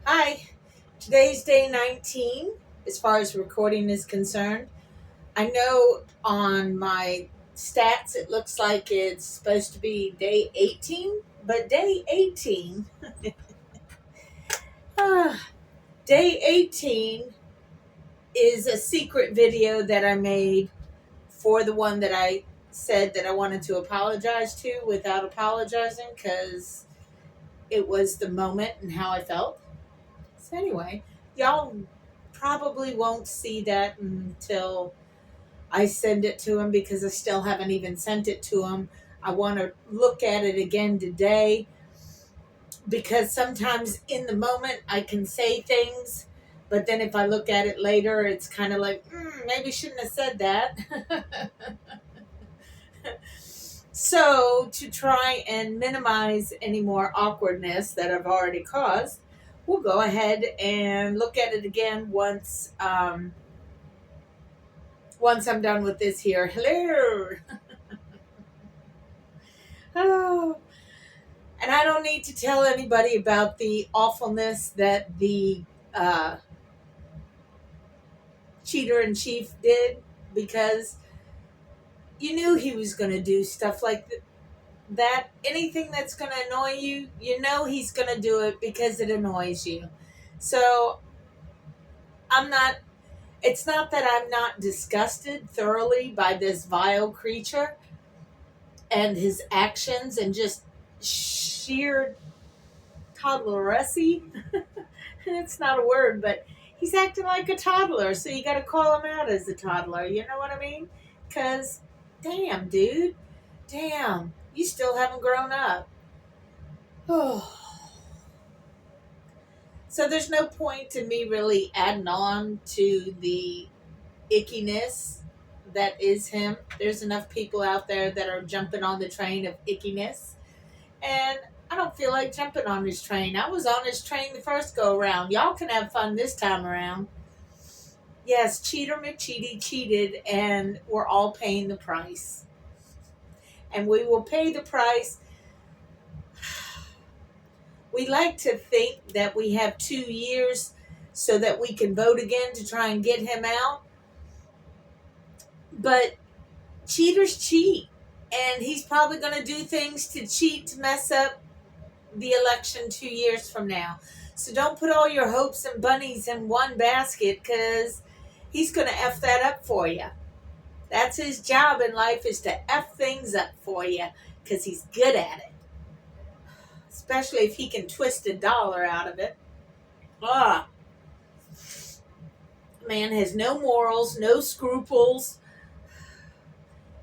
Hi, today's day 19 as far as recording is concerned. I know on my stats it looks like it's supposed to be day 18, but day 18, ah, day 18 is a secret video that I made for the one that I said that I wanted to apologize to without apologizing because it was the moment and how I felt. So, anyway, y'all probably won't see that until I send it to him because I still haven't even sent it to him. I want to look at it again today because sometimes in the moment I can say things, but then if I look at it later, it's kind of like, maybe shouldn't have said that. So, to try and minimize any more awkwardness that I've already caused, we'll go ahead and look at it again once I'm done with this here. Hello. Oh, and I don't need to tell anybody about the awfulness that the uh, cheater in chief did because you knew he was going to do stuff like that. Anything that's going to annoy you, you know he's going to do it because it annoys you. So I'm not, it's not that I'm not disgusted thoroughly by this vile creature and his actions and just sheer toddleresy. It's not a word, but he's acting like a toddler, so you got to call him out as a toddler. You know what I mean? Because, damn, dude, damn, you still haven't grown up. Oh. So there's no point in me really adding on to the ickiness that is him. There's enough people out there that are jumping on the train of ickiness. And I don't feel like jumping on this train. I was on this train the first go around. Y'all can have fun this time around. Yes, Cheater McCheaty cheated, and we're all paying the price. And we will pay the price. We like to think that we have 2 years so that we can vote again to try and get him out. But cheaters cheat. And he's probably going to do things to cheat to mess up the election 2 years from now. So don't put all your hopes and bunnies in one basket because he's going to F that up for you. That's his job in life, is to F things up for you because he's good at it. Especially if he can twist a dollar out of it. Ah, man has no morals, no scruples,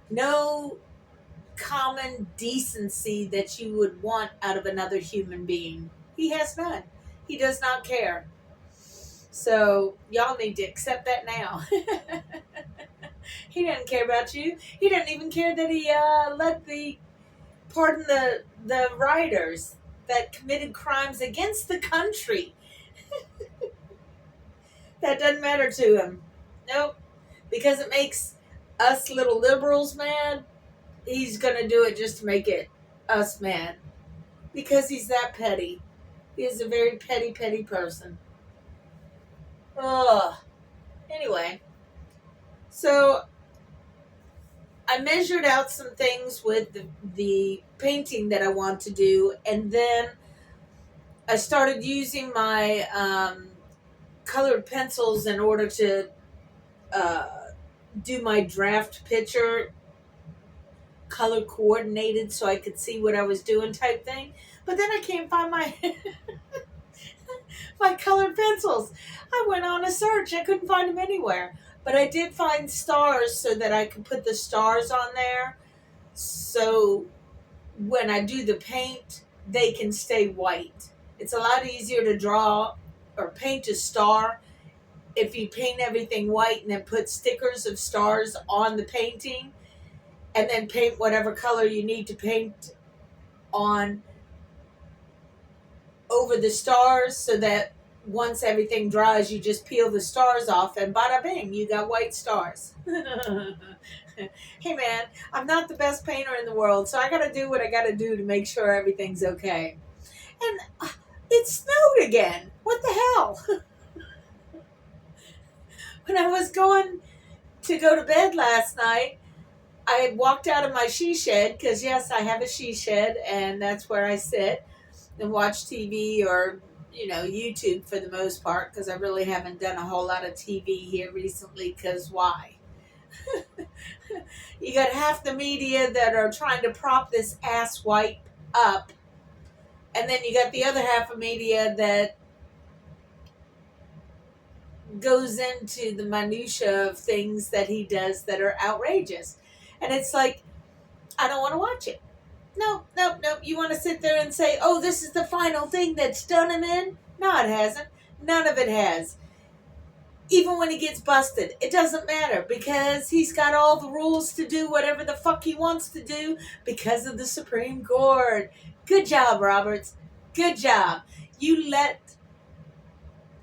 no common decency that you would want out of another human being. He has none. He does not care. So y'all need to accept that now. He doesn't care about you. He doesn't even care that he let the rioters that committed crimes against the country. That doesn't matter to him. Nope. Because it makes us little liberals mad. He's gonna do it just to make it us mad. Because he's that petty. He is a very petty person. Ugh. Anyway, so I measured out some things with the painting that I want to do, and then I started using my colored pencils in order to uh, do my draft picture color coordinated so I could see what I was doing type thing. But then I can't find my my colored pencils. I went on a search. I couldn't find them anywhere. But I did find stars so that I could put the stars on there. So when I do the paint, they can stay white. It's a lot easier to draw or paint a star if you paint everything white and then put stickers of stars on the painting and then paint whatever color you need to paint on over the stars so that once everything dries, you just peel the stars off and bada bing, you got white stars. Hey man, I'm not the best painter in the world, so I gotta do what I gotta do to make sure everything's okay. And it snowed again. What the Well, when I was going to go to bed last night, I walked out of my she shed because, yes, I have a she shed, and that's where I sit and watch TV or, YouTube for the most part, because I really haven't done a whole lot of TV here recently, because why? You got half the media that are trying to prop this ass wipe up, and then you got the other half of media that goes into the minutia of things that he does that are outrageous. And it's like, I don't want to watch it. No. You want to sit there and say, oh, this is the final thing that's done him in? No, it hasn't. None of it has. Even when he gets busted, it doesn't matter, because he's got all the rules to do whatever the fuck he wants to do because of the Supreme Court. Good job, Roberts. Good job. You let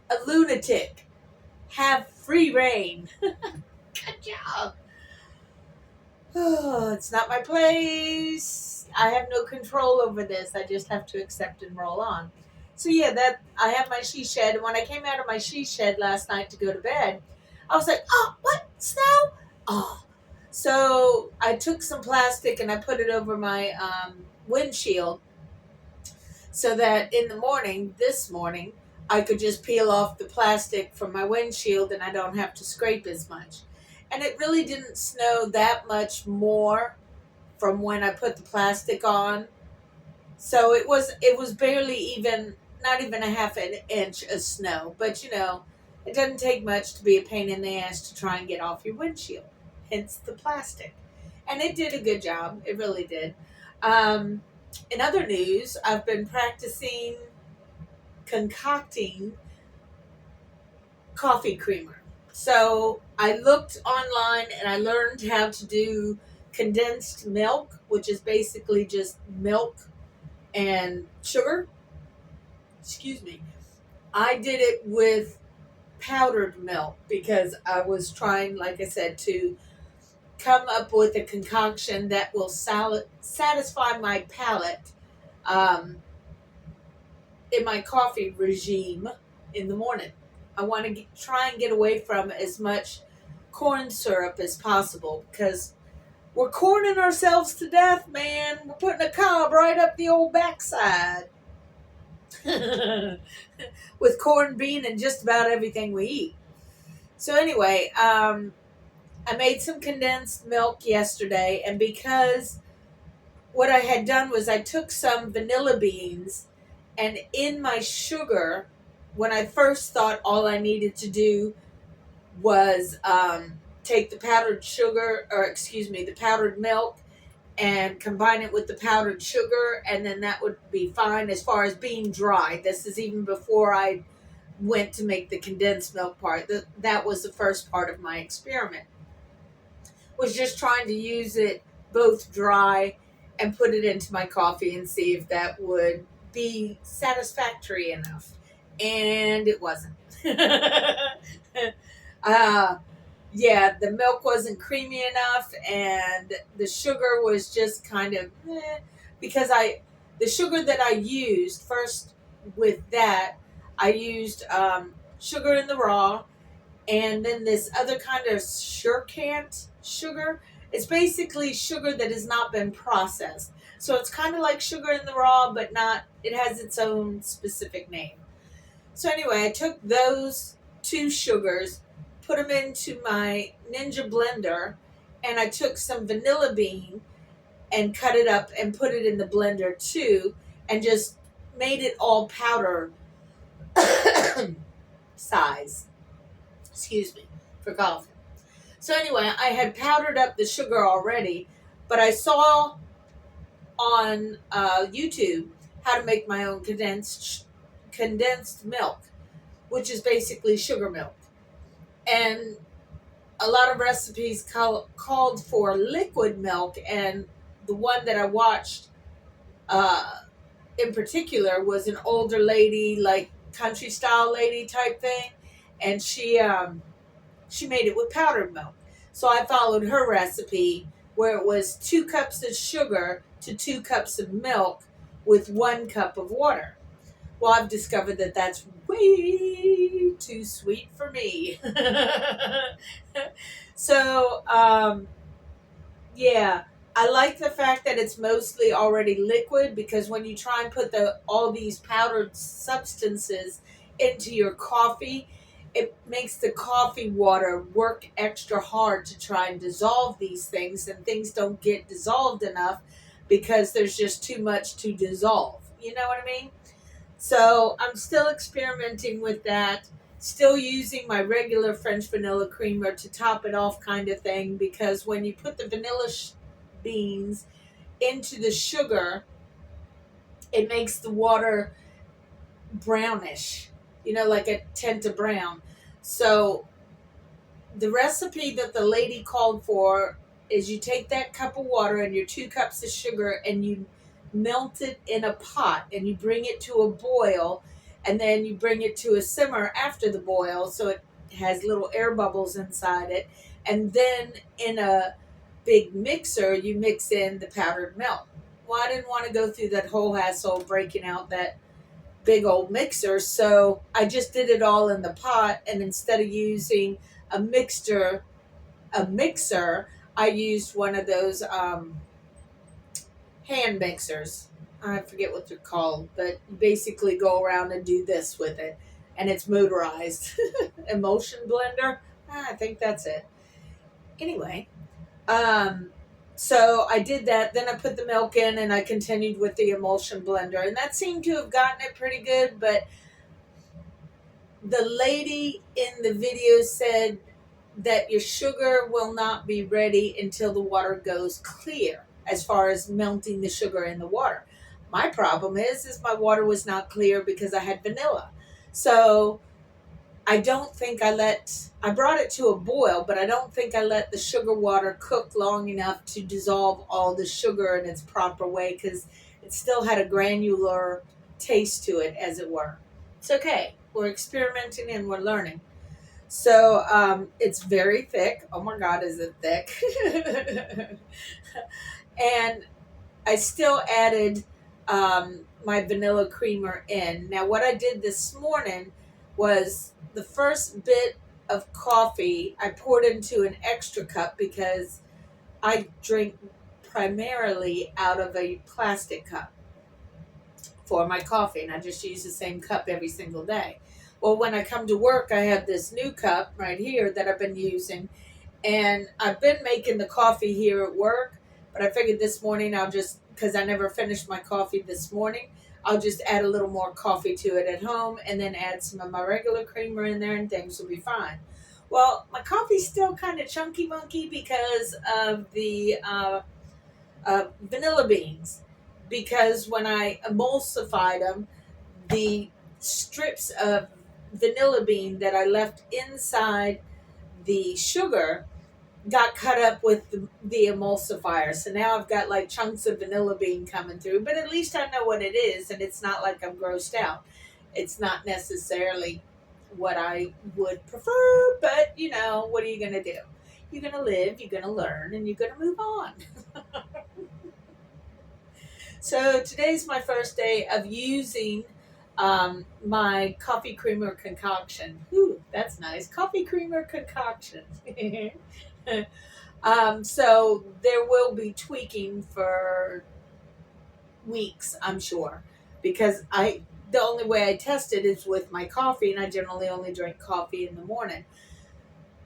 a lunatic have free reign. Good job. Oh, it's not my place. I have no control over this. I just have to accept and roll on. So yeah, that I have my she shed, and when I came out of my she shed last night to go to bed, I was like, oh, what? Snow? Oh. So I took some plastic and I put it over my windshield so that in the morning, this morning, I could just peel off the plastic from my windshield and I don't have to scrape as much. And it really didn't snow that much more from when I put the plastic on. So it was barely even, not even a half an inch of snow. But it doesn't take much to be a pain in the ass to try and get off your windshield. Hence the plastic. And it did a good job. It really did. In other news, I've been practicing concocting coffee creamer. So I looked online and I learned how to do condensed milk, which is basically just milk and sugar. Excuse me. I did it with powdered milk because I was trying, like I said, to come up with a concoction that will satisfy my palate in my coffee regime in the morning. I want to try and get away from as much corn syrup as possible, because we're corning ourselves to death, man. We're putting a cob right up the old backside with corned bean and just about everything we eat. So anyway, I made some condensed milk yesterday, and because what I had done was I took some vanilla beans, and in my sugar, when I first thought all I needed to do was take the powdered sugar, or excuse me, the powdered milk, and combine it with the powdered sugar, and then that would be fine as far as being dry. This is even before I went to make the condensed milk part. That was the first part of my experiment. Was just trying to use it both dry and put it into my coffee and see if that would be satisfactory enough. And it wasn't. Yeah, the milk wasn't creamy enough, and the sugar was just kind of because the sugar that I used first with that, I used sugar in the raw, and then this other kind of Shurkant sugar. It's basically sugar that has not been processed. So it's kind of like sugar in the raw, but not, it has its own specific name. So anyway, I took those two sugars, put them into my Ninja blender, and I took some vanilla bean and cut it up and put it in the blender too, and just made it all powder size. Excuse me for coughing. So anyway, I had powdered up the sugar already, but I saw on YouTube how to make my own condensed milk, which is basically sugar milk. And a lot of recipes called for liquid milk, and the one that I watched in particular was an older lady, like country style lady type thing, and she made it with powdered milk. So I followed her recipe, where it was 2 cups of sugar to 2 cups of milk with 1 cup of water. Well, I've discovered that that's way too sweet for me. So, yeah, I like the fact that it's mostly already liquid, because when you try and put all these powdered substances into your coffee, it makes the coffee water work extra hard to try and dissolve these things, and things don't get dissolved enough because there's just too much to dissolve. You know what I mean? So I'm still experimenting with that. Still using my regular French vanilla creamer to top it off, kind of thing, because when you put the vanilla beans into the sugar, it makes the water brownish, like a tint of brown. So the recipe that the lady called for is you take that cup of water and your 2 cups of sugar and you melt it in a pot and you bring it to a boil, and then you bring it to a simmer after the boil so it has little air bubbles inside it, and then in a big mixer you mix in the powdered milk. Well, I didn't want to go through that whole hassle of breaking out that big old mixer, so I just did it all in the pot, and instead of using a mixer, I used one of those hand mixers. I forget what they're called, but you basically go around and do this with it, and it's motorized. Emulsion blender. I think that's it. Anyway, so I did that. Then I put the milk in, and I continued with the emulsion blender, and that seemed to have gotten it pretty good. But the lady in the video said that your sugar will not be ready until the water goes clear, as far as melting the sugar in the water. My problem is my water was not clear because I had vanilla. So I don't think I brought it to a boil, but I don't think I let the sugar water cook long enough to dissolve all the sugar in its proper way, because it still had a granular taste to it, as it were. It's okay. We're experimenting and we're learning. So it's very thick. Oh my God, is it thick? And I still added my vanilla creamer in. Now, what I did this morning was the first bit of coffee I poured into an extra cup, because I drink primarily out of a plastic cup for my coffee, and I just use the same cup every single day. Well, when I come to work, I have this new cup right here that I've been using, and I've been making the coffee here at work, but I figured this morning because I never finished my coffee this morning, I'll just add a little more coffee to it at home, and then add some of my regular creamer in there, and things will be fine. Well, my coffee's still kind of chunky monkey because of the vanilla beans, because when I emulsified them, the strips of vanilla bean that I left inside the sugar got cut up with the emulsifier. So now I've got like chunks of vanilla bean coming through, but at least I know what it is, and it's not like I'm grossed out. It's not necessarily what I would prefer, but what are you going to do? You're going to live, you're going to learn, and you're going to move on. So today's my first day of using my coffee creamer concoction. Ooh, that's nice. Coffee creamer concoction. So there will be tweaking for weeks, I'm sure, because the only way I test it is with my coffee, and I generally only drink coffee in the morning.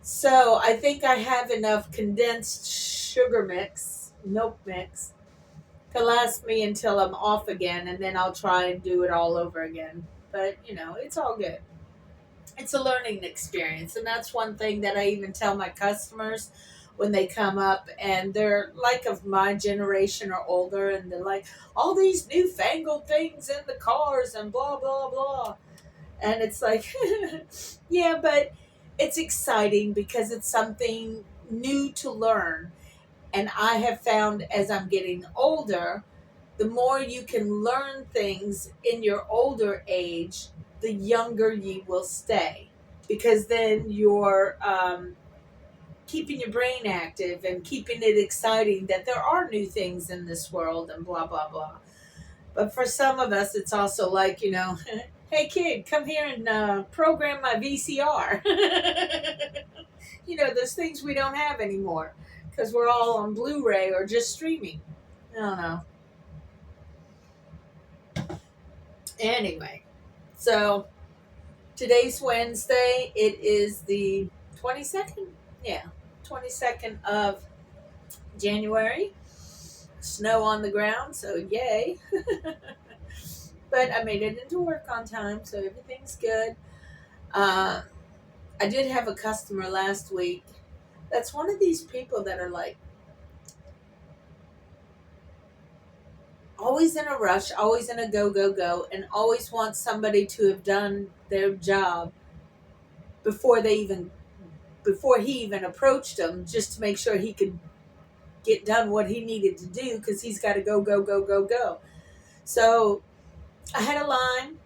So I think I have enough condensed milk mix, to last me until I'm off again, and then I'll try and do it all over again. But, it's all good. It's a learning experience, and that's one thing that I even tell my customers when they come up, and they're like of my generation or older, and they're like, all these newfangled things in the cars and blah, blah, blah. And it's like, yeah, but it's exciting because it's something new to learn. And I have found, as I'm getting older, the more you can learn things in your older age, the younger you will stay. Because then you're keeping your brain active and keeping it exciting that there are new things in this world and blah, blah, blah. But for some of us, it's also like, Hey kid, come here and program my VCR. Those things we don't have anymore because we're all on Blu-ray or just streaming. I don't know. Anyway, so today's Wednesday. It is the 22nd. Yeah, 22nd of January. Snow on the ground, so yay. But I made it into work on time, so everything's good. Uh, I did have a customer last week that's one of these people that are like always in a rush, always in a go, go, go, and always wants somebody to have done their job before he even approached them, just to make sure he could get done what he needed to do because he's got to go, go, go, go, go. So I had a line,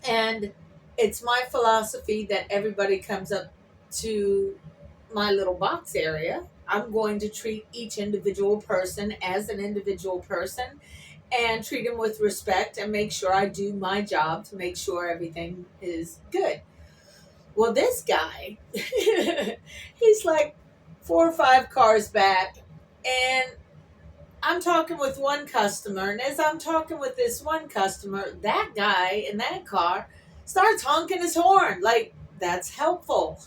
and it's my philosophy that everybody comes up to my little box area. I'm going to treat each individual person as an individual person and treat them with respect and make sure I do my job to make sure everything is good. Well, this guy, he's like 4 or 5 cars back, and I'm talking with one customer, and as I'm talking with this one customer, that guy in that car starts honking his horn. Like, that's helpful.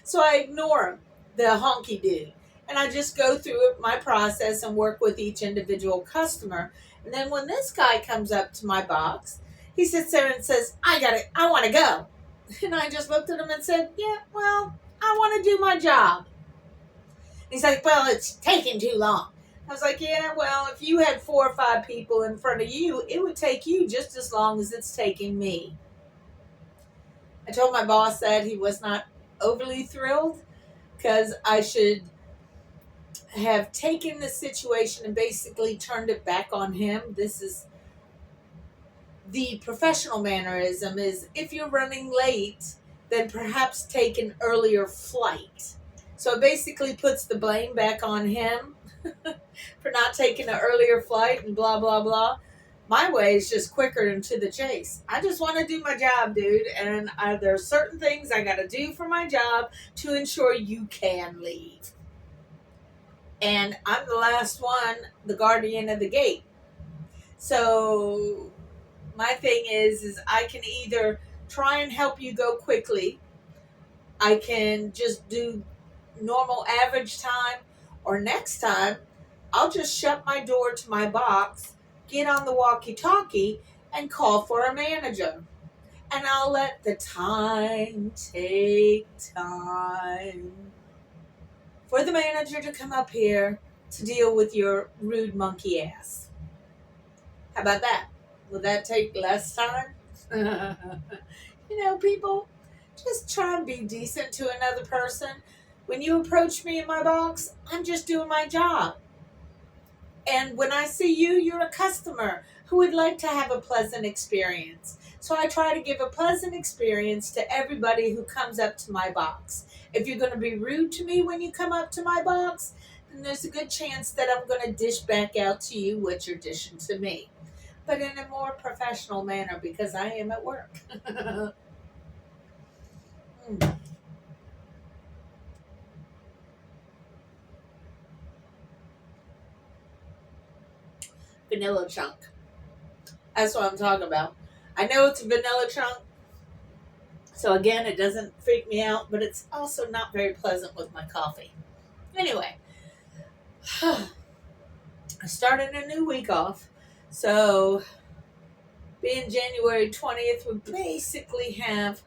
So I ignore him, the honky dude, and I just go through my process and work with each individual customer. And then when this guy comes up to my box, he sits there and says, I want to go. And I just looked at him and said, yeah, well, I want to do my job. He's like, well, it's taking too long. I was like, yeah, well, if you had 4 or 5 people in front of you, it would take you just as long as it's taking me. I told my boss that. He was not overly thrilled because I should have taken the situation and basically turned it back on him. This is the professional mannerism is if you're running late, then perhaps take an earlier flight. So it basically puts the blame back on him for not taking an earlier flight and blah, blah, blah. My way is just quicker and to the chase. I just want to do my job, dude. And there are certain things I got to do for my job to ensure you can leave. And I'm the last one, the guardian of the gate. So my thing is I can either try and help you go quickly. I can just do normal average time, or next time I'll just shut my door to my box, get on the walkie-talkie, and call for a manager. And I'll let the time take time for the manager to come up here to deal with your rude monkey ass. How about that? Will that take less time? People, just try and be decent to another person. When you approach me in my box, I'm just doing my job. And when I see you, you're a customer who would like to have a pleasant experience. So I try to give a pleasant experience to everybody who comes up to my box. If you're going to be rude to me when you come up to my box, then there's a good chance that I'm going to dish back out to you what you're dishing to me. But in a more professional manner because I am at work. Vanilla chunk. That's what I'm talking about. I know it's a vanilla chunk. So again, it doesn't freak me out, but it's also not very pleasant with my coffee. Anyway, I started a new week off. So being January 20th, we basically have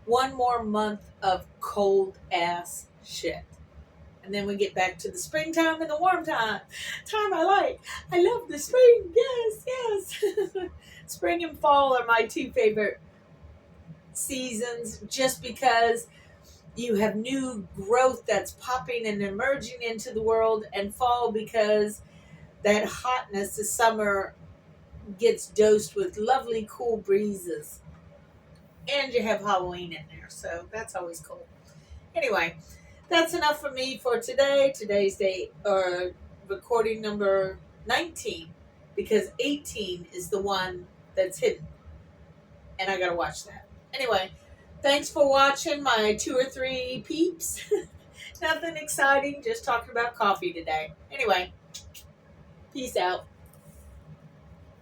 one more month of cold ass shit. And then we get back to the springtime and the warm time. Time I like. I love the spring. Yes, yes. Spring and fall are my 2 favorite seasons just because you have new growth that's popping and emerging into the world, and fall because that hotness of summer gets dosed with lovely cool breezes. And you have Halloween in there, so that's always cool. Anyway, that's enough for me for today. Today's date, or recording number 19, because 18 is the one that's hidden. And I gotta watch that. Anyway, thanks for watching my 2 or 3 peeps. Nothing exciting, just talking about coffee today. Anyway, peace out.